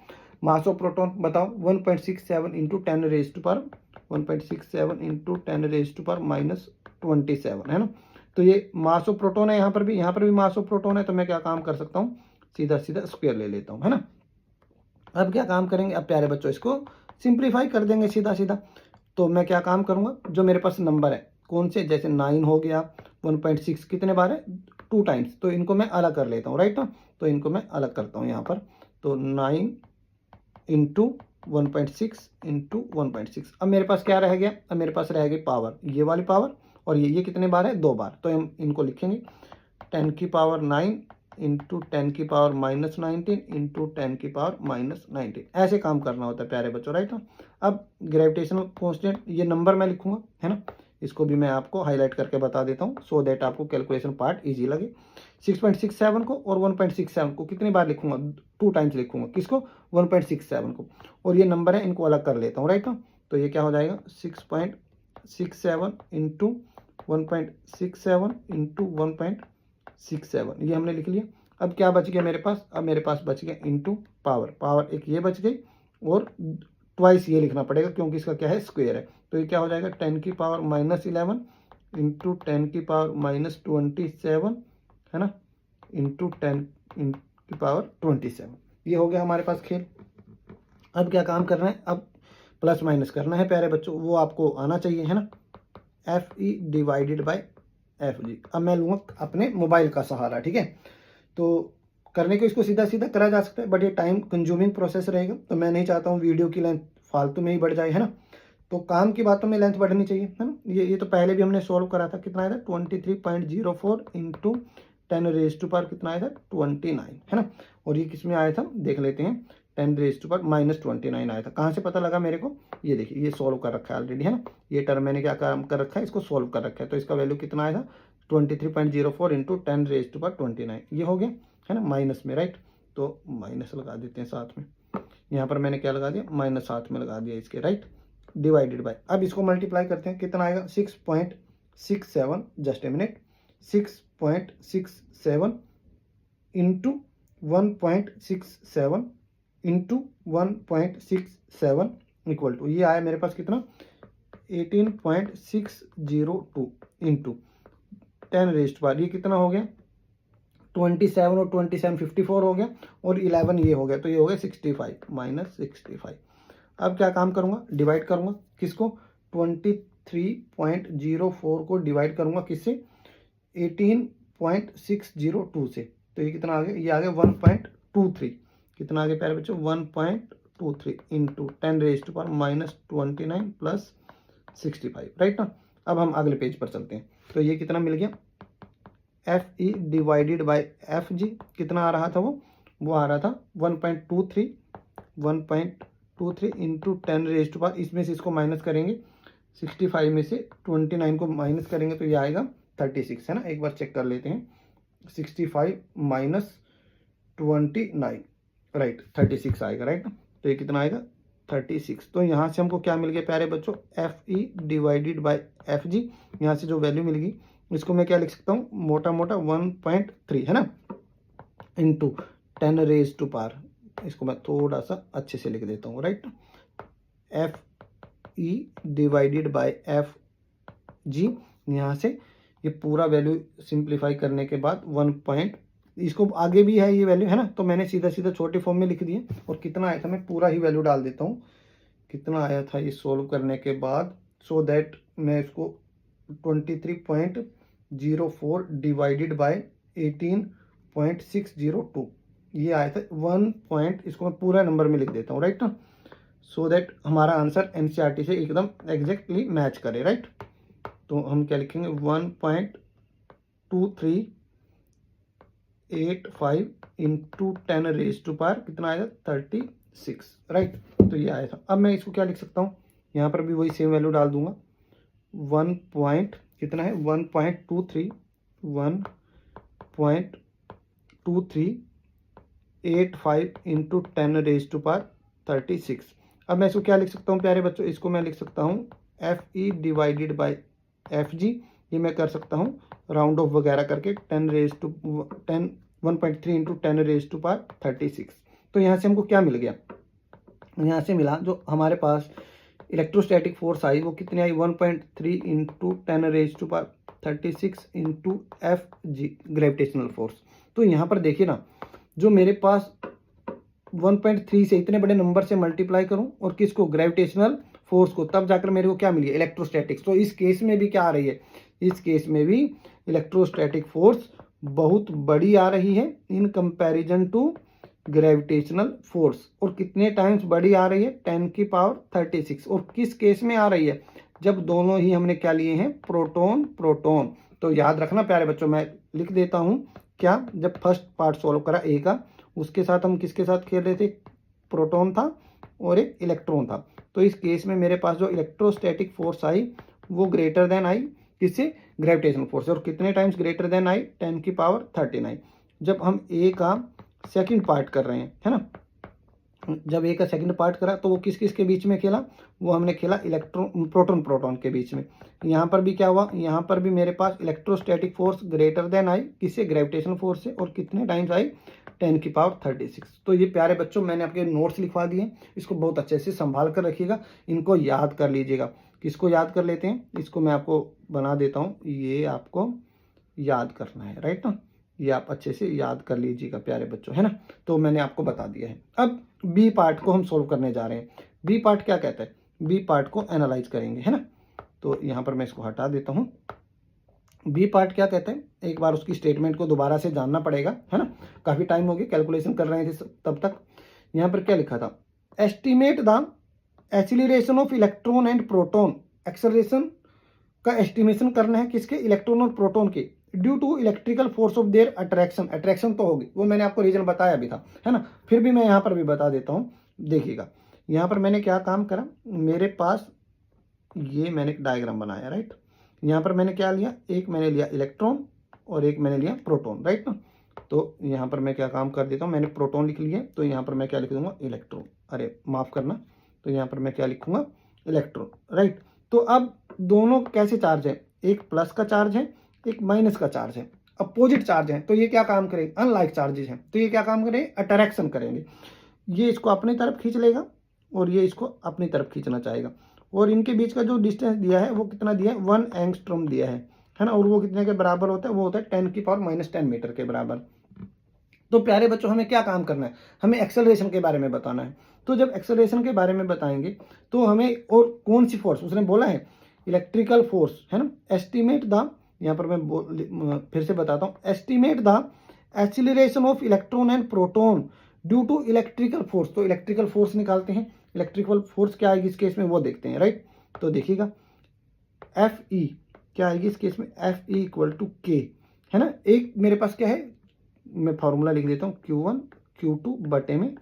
Mass of proton बताओ, 1.67 × 10⁻27 है ना। तो ये मास ऑफ प्रोटॉन है, यहाँ पर भी मास ऑफ प्रोटॉन है। तो मैं क्या काम कर सकता हूँ, सीधा सीधा स्क्वायर ले लेता हूँ, है ना। अब क्या काम करेंगे, अब प्यारे बच्चों इसको सिंप्लीफाई कर देंगे सीधा सीधा। तो मैं क्या काम करूँगा, जो मेरे पास नंबर है कौन से, जैसे 9 हो गया, 1.6 कितने बार है, 2 टाइम्स, तो इनको मैं अलग कर लेता हूँ, राइट ना। तो इनको मैं अलग करता हूँ यहाँ पर, तो 9 × 1.6 × 1.6। अब मेरे पास क्या रह गया, अब मेरे पास रह गई पावर, ये वाली पावर, और ये कितने बार है, 2 बार। तो हम इनको लिखेंगे 10⁻9 × 10⁻−19 × 10⁻−19। ऐसे काम करना होता है प्यारे बच्चों, राइट ना। अब ग्रेविटेशनल कांस्टेंट ये नंबर मैं लिखूंगा, है ना, इसको भी मैं आपको हाईलाइट करके बता देता हूँ सो दैट आपको कैलकुलेशन पार्ट इजी लगे। 6.67 को और 1.67 को कितनी बार लिखूंगा, 2 टाइम्स लिखूंगा, किसको, 1.67 को, और ये नंबर है इनको अलग कर लेता हूँ, राइट ना। तो ये क्या हो जाएगा, 6.67 × 1.67 × 1.67, ये हमने लिख लिया। अब क्या बच गया मेरे पास, अब मेरे पास बच गया इंटू पावर एक ये बच गई, और ट्वाइस ये लिखना पड़ेगा क्योंकि इसका क्या है, स्क्वायर है। तो ये क्या हो जाएगा, 10⁻−11 × 10⁻27 है ना, इंटू 10⁻27। ये हो गया हमारे पास खेल। अब क्या काम करना है, अब प्लस माइनस करना है प्यारे बच्चों, वो आपको आना चाहिए, है ना। F E divided by F G. अब मैं लूँगा अपने मोबाइल का सहारा, ठीक है। तो करने को इसको सीधा सीधा करा जा सकता है, बट ये टाइम कंज्यूमिंग प्रोसेस रहेगा, तो मैं नहीं चाहता हूँ वीडियो की लेंथ फालतू में ही बढ़ जाए, है ना। तो काम की बातों में लेंथ बढ़नी चाहिए, है ना। ये तो पहले भी हमने सॉल्व करा था, कितना आया था, 23.04 × 10⁻, कितना आया था, 29, है ना। और ये किस में आया था, देख लेते हैं, 10⁻−29 आया था। कहाँ से पता लगा मेरे को, ये देखिए, ये सॉल्व कर रखा है ऑलरेडी, है ना। ये टर्म मैंने क्या काम कर रखा है, इसको सॉल्व कर रखा है। तो इसका वैल्यू कितना आया था, 23.04 × 10⁻29, ये हो गया, है ना, माइनस में, राइट। तो माइनस लगा देते हैं साथ में, यहाँ पर मैंने क्या लगा दिया, माइनस साथ में लगा दिया इसके, राइट, डिवाइडेड बाय। अब इसको मल्टीप्लाई करते हैं, कितना आएगा, 6.67, just a minute, 6.67 × 1.67 × 1.67 equal to, ये आया मेरे पास कितना, 18.602 × 10⁻, ये कितना हो गया, 27 और 27 54 हो गया, और 11 ये हो गया, तो ये हो गया 65 माइनस 65। अब क्या काम करूँगा, डिवाइड करूँगा किसको, 23.04 को डिवाइड करूँगा किससे, 18.602 से, तो ये कितना आ गया, ये आ गया 1.23। कितना आ गया प्यारे बच्चों, 1.23 इंटू 10⁻⁻29 प्लस 65, राइट ना। अब हम अगले पेज पर चलते हैं, तो ये कितना मिल गया, F E divided by F G, कितना आ रहा था वो आ रहा था 1.23 इंटू 10⁻, इसमें से इसको माइनस करेंगे, 65 में से 29 को माइनस करेंगे तो ये आएगा 36, है ना। एक बार चेक कर लेते हैं, 65 माइनस 29, राइट 36 आएगा, राइट। तो ये कितना आएगा 36। तो यहाँ से हमको क्या मिल गया प्यारे बच्चों, F E divided by F G, यहाँ से जो वैल्यू मिल गई इसको मैं क्या लिख सकता हूँ, मोटा मोटा 1.3, है ना, इंटू 10⁻, इसको मैं थोड़ा सा अच्छे से लिख देता हूँ, right. F E divided by F G, यहाँ से ये पूरा वैल्यू सिंप्लीफाई करने के बाद 1. इसको आगे भी है ये वैल्यू, है ना, तो मैंने सीधा सीधा छोटे फॉर्म में लिख दिए। और कितना आया था, मैं पूरा ही वैल्यू डाल देता हूँ, कितना आया था ये सोल्व करने के बाद, सो दैट मैं इसको 23.04 डिवाइडेड बाय 18.602, ये आया था 1. इसको मैं पूरा नंबर में लिख देता हूँ, राइट ना, सो दैट हमारा आंसर एनसीईआरटी से एकदम एग्जैक्टली मैच करे, राइट। तो हम क्या लिखेंगे, 1.2385 इंटू 10⁻, कितना आएगा 36, राइट। तो ये आया था। अब मैं इसको क्या लिख सकता हूँ, यहाँ पर भी वही सेम वैल्यू डाल दूंगा, 1. कितना है 1.2385 इंटू 10⁻36। अब मैं इसको क्या लिख सकता हूँ प्यारे बच्चों, इसको मैं लिख सकता हूँ F E divided by F G, ये मैं कर सकता हूँ राउंड ऑफ वगैरह करके 1.3 इंटू 10⁻36। तो यहाँ से हमको क्या मिल गया, यहाँ से मिला जो हमारे पास इलेक्ट्रोस्टैटिक फोर्स आई वो कितनी आई, 1.3 into 10⁻36 into F G gravitational force. तो यहाँ पर देखिए ना, जो मेरे पास 1.3 से इतने बड़े नंबर से मल्टीप्लाई करूं और किसको, ग्रेविटेशनल फोर्स को, तब जाकर मेरे को क्या मिली, इलेक्ट्रोस्टैटिक्स। तो इस केस में भी क्या आ रही है, इस केस में भी इलेक्ट्रोस्टैटिक फोर्स बहुत बड़ी आ रही है in comparison to gravitational force. और कितने टाइम्स बड़ी आ रही है, 10⁻36। और किस केस में आ रही है, जब दोनों ही हमने क्या लिए हैं, प्रोटॉन प्रोटॉन। तो याद रखना प्यारे बच्चों, मैं लिख देता हूं क्या, जब फर्स्ट पार्ट सॉल्व करा ए का, उसके साथ हम किसके साथ खेल रहे थे, प्रोटॉन था और एक इलेक्ट्रॉन था। तो इस केस में मेरे पास जो इलेक्ट्रोस्टैटिक फोर्स आई वो ग्रेटर देन आई किससे, ग्रेविटेशनल फोर्स। और कितने टाइम्स ग्रेटर देन आई, 10⁻39। जब हम ए का सेकंड पार्ट कर रहे हैं, है ना, जब ए का सेकंड पार्ट करा तो वो किस किस के बीच में खेला, वो हमने खेला इलेक्ट्रॉन प्रोटॉन प्रोटॉन के बीच में। यहाँ पर भी क्या हुआ, यहाँ पर भी मेरे पास इलेक्ट्रोस्टैटिक फोर्स ग्रेटर देन आई किससे, ग्रेविटेशनल फोर्स से। और कितने टाइम्स आई, 10⁻36। तो ये प्यारे बच्चों मैंने आपके नोट्स लिखवा दिए, इसको बहुत अच्छे से संभाल कर रखिएगा, इनको याद कर लीजिएगा। किसको याद कर लेते हैं, इसको मैं आपको बना देता हूँ, ये आपको याद करना है, राइट ना, ये आप अच्छे से याद कर लीजिएगा प्यारे बच्चों, है ना। तो मैंने आपको बता दिया है। अब बी पार्ट को हम सोल्व करने जा रहे हैं। बी पार्ट क्या कहता है, बी पार्ट को एनालाइज करेंगे, है ना। तो यहाँ पर मैं इसको हटा देता हूँ। बी पार्ट क्या कहते हैं, एक बार उसकी स्टेटमेंट को दोबारा से जानना पड़ेगा, है ना, काफ़ी टाइम हो गया कैलकुलेशन कर रहे थे तब तक। यहाँ पर क्या लिखा था, estimate the acceleration of electron and proton. Acceleration का एस्टिमेशन करना है किसके, इलेक्ट्रॉन और प्रोटॉन के, due to electrical force of their attraction. Attraction तो होगी, वो मैंने आपको रीजन बताया भी था, है ना, फिर भी मैं यहाँ पर भी बता देता हूँ। देखिएगा यहाँ पर मैंने क्या काम करा, मेरे पास ये मैंने एक डायग्राम बनाया, राइट। यहाँ पर मैंने क्या लिया, एक मैंने लिया इलेक्ट्रॉन और एक मैंने लिया प्रोटॉन, राइट ना। तो यहाँ पर मैं क्या काम कर देता हूँ, मैंने प्रोटॉन लिख लिया, तो यहाँ पर मैं क्या लिख दूंगा, इलेक्ट्रॉन, अरे माफ करना, तो यहाँ पर मैं क्या लिखूंगा, इलेक्ट्रॉन, राइट। तो अब दोनों कैसे चार्ज है, एक प्लस का चार्ज है, एक माइनस का चार्ज है, अपोजिट चार्ज है। तो ये क्या काम करेंगे, अनलाइक चार्जेस हैं, तो ये क्या काम करेंगे, अट्रैक्शन करेंगे। ये इसको अपनी तरफ खींच लेगा और ये इसको अपनी तरफ खींचना चाहेगा। और इनके बीच का जो डिस्टेंस दिया है वो कितना दिया है, 1 एंगस्ट्रॉम दिया है ना। और वो कितने के बराबर होता है, वो होता है 10⁻⁻10 मीटर के बराबर। तो प्यारे बच्चों हमें क्या काम करना है, हमें एक्सेलरेशन के बारे में बताना है। तो जब एक्सेलरेशन के बारे में बताएंगे तो हमें और कौन सी फोर्स उसने बोला है, इलेक्ट्रिकल फोर्स है ना, एस्टिमेट द, यहाँ पर मैं फिर से बताता हूँ, estimate the acceleration of electron and proton due to electrical force. तो इलेक्ट्रिकल फोर्स निकालते हैं, इलेक्ट्रिकल फोर्स क्या आएगी इस केस में वो देखते हैं, राइट। तो देखिएगा एफ ई क्या आएगी इस केस में, एफ ई इक्वल टू के, है ना। एक मेरे पास क्या है, मैं फॉर्मूला लिख देता हूँ, Q1 Q2 बटे में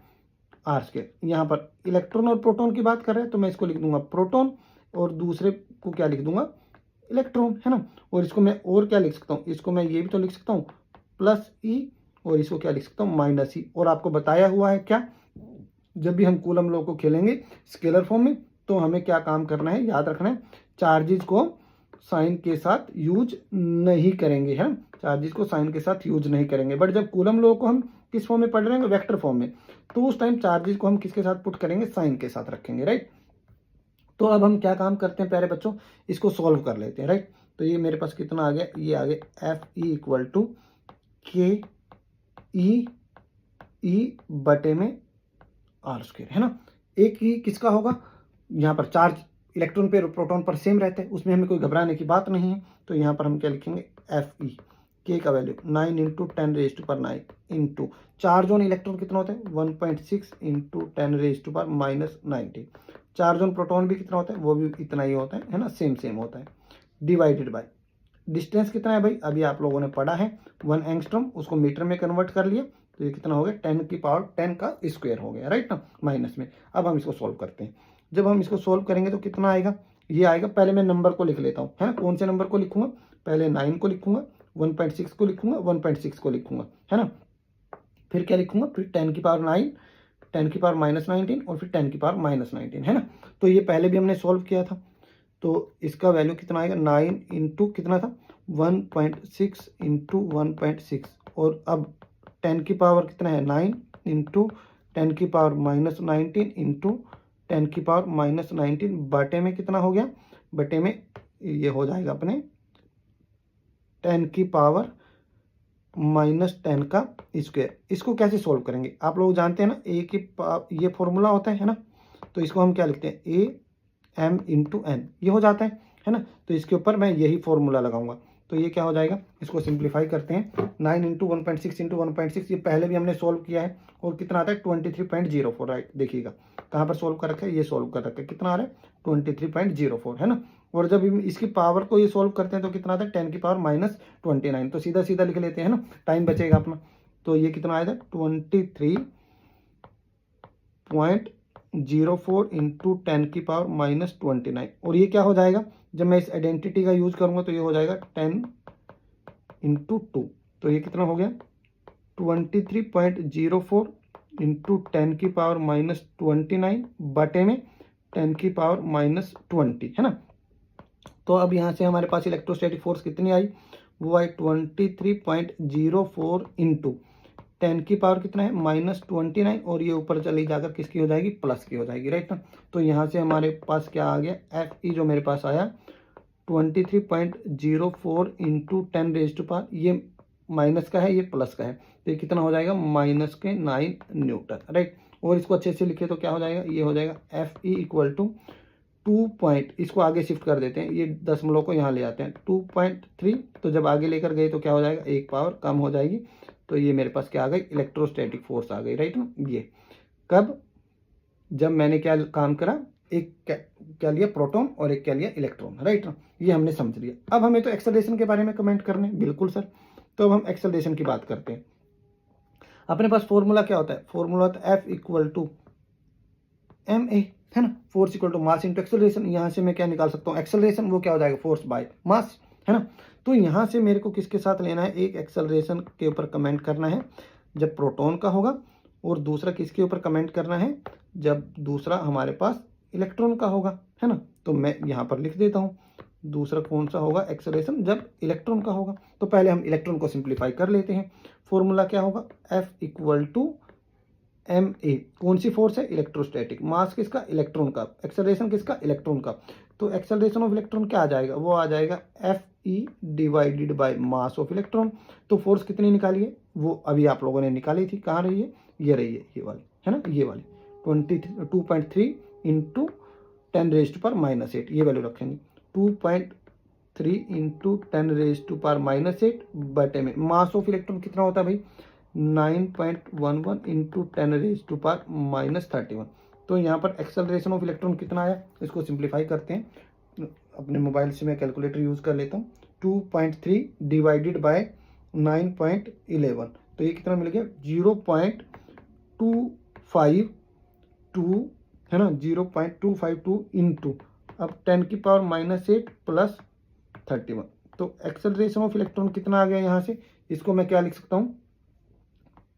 आर स्क्वायर। यहाँ पर इलेक्ट्रॉन और प्रोटॉन की बात कर रहे हैं तो मैं इसको लिख दूंगा प्रोटॉन और दूसरे को क्या लिख दूंगा, इलेक्ट्रॉन, है ना। और इसको मैं और क्या लिख सकता हूँ, इसको मैं ये भी तो लिख सकता हूँ प्लस ई, और इसको क्या लिख सकता हूँ माइनस ई। और आपको बताया हुआ है क्या, जब भी हम कूलम लॉ को खेलेंगे स्केलर फॉर्म में तो हमें क्या काम करना है, याद रखना है, चार्जेस को साइन के साथ यूज नहीं करेंगे, है ना, चार्जेस को साइन के साथ यूज नहीं करेंगे। बट जब कूलम लॉ को हम किस फॉर्म में पढ़ रहे हैं, वेक्टर फॉर्म में, तो उस टाइम चार्जेस को हम किसके साथ पुट करेंगे, साइन के साथ रखेंगे, राइट। तो अब हम क्या काम करते हैं प्यारे बच्चों, इसको सॉल्व कर लेते हैं, राइट। तो ये मेरे पास कितना आ गया, ये आ गया एफ ई इक्वल टू के ई बटे में आर स्क्वायर, है ना। एक ही किसका होगा, यहाँ पर चार्ज इलेक्ट्रॉन पे प्रोटॉन पर सेम रहते हैं, उसमें हमें कोई घबराने की बात नहीं है। तो यहाँ पर हम क्या लिखेंगे, एफ ई के का value 9 into 10⁻⁹ into charge on electron कितना होता है 1.6 इंटू 10⁻⁻⁹। चार्ज ऑन प्रोटॉन भी कितना होता है, वो भी इतना ही होता है ना, सेम होता है, डिवाइडेड बाय डिस्टेंस कितना है भाई, अभी आप लोगों ने पढ़ा है 1 एंगस्ट्रॉम, उसको मीटर में कन्वर्ट कर लिया तो ये कितना हो गया 10 की पावर 10 का स्क्वायर हो गया, राइट ना, माइनस में। अब हम इसको सॉल्व करते हैं, जब हम इसको सॉल्व करेंगे तो कितना आएगा, ये आएगा, पहले मैं नंबर को लिख लेता हूँ, है ना। कौन से नंबर को लिखूंगा, पहले 9 को लिखूंगा, 1.6 को लिखूंगा, 1.6 को लिखूंगा, है ना। फिर क्या लिखूंगा, फिर 10 की पावर 9, 10 की पावर -19 और फिर 10 की पावर -19, है ना। तो ये पहले भी हमने सॉल्व किया था, तो इसका वैल्यू कितना आएगा 9 इंटू कितना था 1.6 इंटू 1.6, और अब 10 की पावर कितना है 9 इंटू 10 की पावर -19 इंटू 10 की पावर -19 बटे में कितना हो गया, बटे में ये हो जाएगा अपने 10 की पावर -10 का स्क्वायर। इसको कैसे सॉल्व करेंगे, आप लोग जानते हैं ना, ए की ये फॉर्मूला होता है ना, तो इसको हम क्या लिखते हैं, ए एम इंटू एन, ये हो जाता है ना। तो इसके ऊपर मैं यही फॉर्मूला लगाऊंगा, तो ये क्या हो जाएगा, इसको सिंप्लीफाई करते हैं, 9 इंटू 1.6 इंटू 1.6, ये पहले भी हमने सॉल्व किया है, और कितना आता है 23.04, राइट। देखिएगा कहाँ पर सॉल्व कर रखा है, ये सॉल्व कर रखा है, कितना आ रहा है 23.04, है ना। और जब इसकी पावर को ये सॉल्व करते हैं तो कितना आता है 10 की पावर -29, तो सीधा सीधा लिख लेते हैं ना, टाइम बचेगा अपना। तो ये कितना आएगा 23.04 इंटू 10 की पावर -29, और ये क्या हो जाएगा, जब मैं इस आइडेंटिटी का यूज करूंगा तो ये हो जाएगा 10 इंटू 2, तो ये कितना हो गया 23.04 इंटू 10 की पावर -29 बटे में 10 की पावर -20, है ना। तो अब यहाँ से हमारे पास इलेक्ट्रोस्टैटिक फोर्स कितनी आई, वो आई 23.04 इंटू 10 की पावर कितना है -29, और ये ऊपर चली जाकर किसकी हो जाएगी, प्लस की हो जाएगी, राइट ना। तो यहाँ से हमारे पास क्या आ गया, एफ ई जो मेरे पास आया 23.04 इंटू 10⁻⁴, ये माइनस का है, ये प्लस का है, तो ये कितना हो जाएगा -9 न्यूटन, राइट। और इसको अच्छे से लिखे तो क्या हो जाएगा, ये हो जाएगा एफ ई इक्वल टू 2 इसको आगे शिफ्ट कर देते हैं, ये दशमलव को यहाँ ले आते हैं 2.3, तो जब आगे लेकर गए तो क्या हो जाएगा, एक पावर कम हो जाएगी, तो ये मेरे पास क्या आ गई, इलेक्ट्रोस्टैटिक फोर्स आ गई, राइट ना। ये कब, जब मैंने क्या काम करा, एक क्या लिया प्रोटॉन और एक क्या लिया इलेक्ट्रॉन, राइट ना, ये हमने समझ लिया। अब हमें तो एक्सेलरेशन के बारे में कमेंट करने, बिल्कुल सर। तो अब हम एक्सेलरेशन की बात करते हैं। अपने पास फॉर्मूला क्या होता है, फॉर्मूला होता है F equal to M A, है ना, force equal to mass into acceleration. यहाँ से मैं क्या निकाल सकता हूँ, एक्सेलरेशन वो क्या हो जाएगा, फोर्स बाय मास, है ना। तो यहाँ से मेरे को किसके साथ लेना है, एक एक्सेलरेशन के ऊपर कमेंट करना है जब प्रोटॉन का होगा, और दूसरा किसके ऊपर कमेंट करना है, जब दूसरा हमारे पास इलेक्ट्रॉन का होगा, है ना। तो मैं यहाँ पर लिख देता हूँ, दूसरा कौन सा होगा एक्सेलरेशन, जब इलेक्ट्रॉन का होगा। तो पहले हम इलेक्ट्रॉन को सिंप्लीफाई कर लेते हैं, फॉर्मूला क्या होगा, F equal to M A, कौन सी फोर्स है, इलेक्ट्रोस्टैटिक, मास किसका, इलेक्ट्रॉन का, एक्सेलरेशन किसका, इलेक्ट्रॉन का। तो एक्सेलरेशन ऑफ इलेक्ट्रॉन क्या आ जाएगा, वो आ जाएगा F E divided by mass of electron. तो फोर्स कितनी निकालिए, वो अभी आप लोगों ने निकाली थी, कहाँ रही है, ये रही है, ये वाली है ना, ये वाली 2.3 इंटू 10⁻⁻8 ये वैल्यू रखेंगे। 2.3 इंटू 10⁻⁻8 बटे में मास ऑफ इलेक्ट्रॉन कितना होता है भाई, 9.11 इंटू 10⁻⁻31। तो यहाँ पर एक्सेलरेशन ऑफ इलेक्ट्रॉन कितना आया, इसको सिंप्लीफाई करते हैं, अपने मोबाइल से मैं कैलकुलेटर यूज़ कर लेता हूँ। 2.3 डिवाइडेड बाय 9.11, तो ये कितना मिल गया, 0.252 है ना, 0.252 इंटू अब 10⁻⁻8 प्लस 31। तो एक्सेलरेशन ऑफ इलेक्ट्रॉन कितना आ गया यहाँ से, इसको मैं क्या लिख सकता हूँ,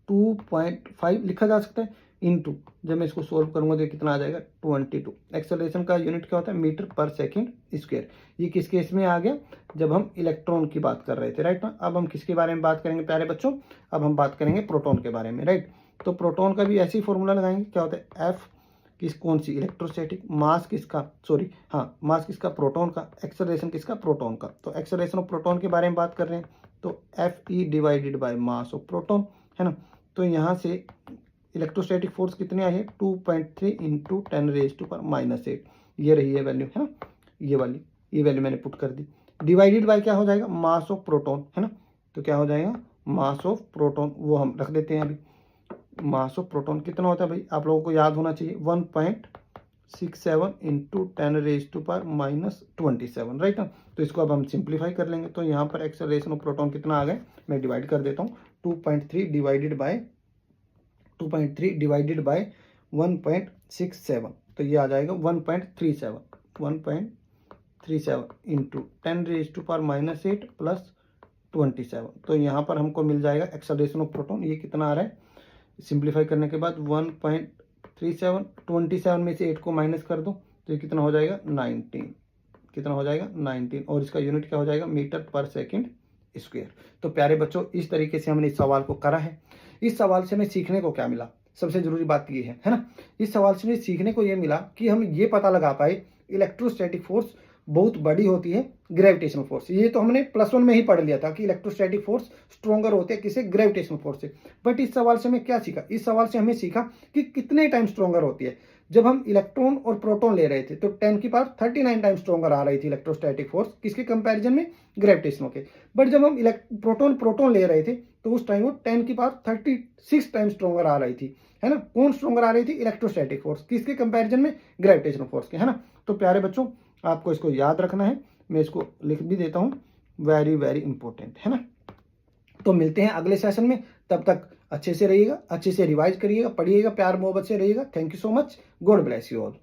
2.5 लिखा जा सकता है, इंटू जब मैं इसको सोल्व करूंगा तो कितना आ जाएगा, 22। एक्सेलरेशन का यूनिट क्या होता है, मीटर पर सेकंड स्क्वायर। ये किस केस में आ गया, जब हम इलेक्ट्रॉन की बात कर रहे थे, राइट ना। अब हम किसके बारे में बात करेंगे प्यारे बच्चों, अब हम बात करेंगे प्रोटॉन के बारे में, राइट। तो प्रोटॉन का भी ऐसे ही फॉर्मूला लगाएंगे, क्या होता है, एफ कौन सी, इलेक्ट्रोस्टैटिक, मास किसका, सॉरी हाँ, मास किसका, प्रोटॉन का, एक्सेलरेशन किसका, प्रोटॉन का। तो एक्सेलरेशन ऑफ प्रोटॉन के बारे में बात कर रहे हैं, तो F E divided by mass of proton, है ना। तो यहाँ से इलेक्ट्रोस्टैटिक फोर्स कितनी आई है, 2.3 इंटू 10⁻⁻8 ये रही है वैल्यू, है ना, ये वाली, ये वैल्यू मैंने पुट कर दी। डिवाइडेड बाय क्या हो जाएगा, मास ऑफ प्रोटॉन, है ना। तो क्या हो जाएगा, मास ऑफ प्रोटॉन, वो हम रख देते हैं अभी। मास ऑफ प्रोटॉन कितना होता है भाई, आप लोगों को याद होना चाहिए, 1.67 इंटू 10⁻⁻27, राइट ना। तो इसको अब हम सिंप्लीफाई कर लेंगे, तो यहाँ पर एक्सेलरेशन ऑफ प्रोटॉन कितना आ गया, मैं डिवाइड कर देता हूँ, 2.3 डिवाइडेड बाय 1.67, तो ये आ जाएगा 1.37 इंटू 10⁻⁻8 प्लस 27। तो यहाँ पर हमको मिल जाएगा एक्सेलरेशन ऑफ प्रोटॉन, ये कितना आ रहा है, सिंप्लीफाई करने के बाद 1.37, 27 में से 8 को माइनस कर दो तो ये कितना हो जाएगा, 19, कितना हो जाएगा, 19, और इसका यूनिट क्या हो जाएगा, मीटर पर सेकंड स्क्वायर। तो प्यारे बच्चों, इस तरीके से हमने इस सवाल को करा है। इस सवाल से हमें सीखने को क्या मिला, सबसे जरूरी बात ये है ना, इस सवाल से हमें सीखने को ये मिला कि हम ये पता लगा पाए इलेक्ट्रोस्टैटिक फोर्स बहुत बड़ी होती है ग्रेविटेशनल फोर्स। ये तो हमने +1 में ही पढ़ लिया था कि इलेक्ट्रोस्टैटिक फोर्स स्ट्रॉन्गर होते हैं किसे, ग्रेविटेशनल फोर्स से। बट इस सवाल से हमें क्या सीखा, इस सवाल से हमें सीखा कि कितने टाइम स्ट्रॉन्गर होती है। जब हम इलेक्ट्रॉन और प्रोटॉन ले रहे थे तो 10⁻39 टाइम स्ट्रॉन्गर आ रही थी इलेक्ट्रोस्टैटिक फोर्स, किसके कंपैरिजन में, ग्रेविटेशनल के। बट जब हम प्रोटॉन ले रहे थे तो उस टाइम वो 10⁻36 टाइम स्ट्रॉन्गर आ रही थी, है ना। कौन स्ट्रॉन्गर आ रही थी, इलेक्ट्रोस्टैटिक फोर्स, किसके कंपैरिजन में, ग्रेविटेशनल फोर्स के, है ना। तो प्यारे बच्चों, आपको इसको याद रखना है, मैं इसको लिख भी देता हूँ, वेरी वेरी इंपॉर्टेंट, है ना। तो मिलते हैं अगले सेशन में, तब तक अच्छे से रहिएगा, अच्छे से रिवाइज करिएगा, पढ़िएगा, प्यार मोहब्बत से रहिएगा। Thank you so much, God bless you all.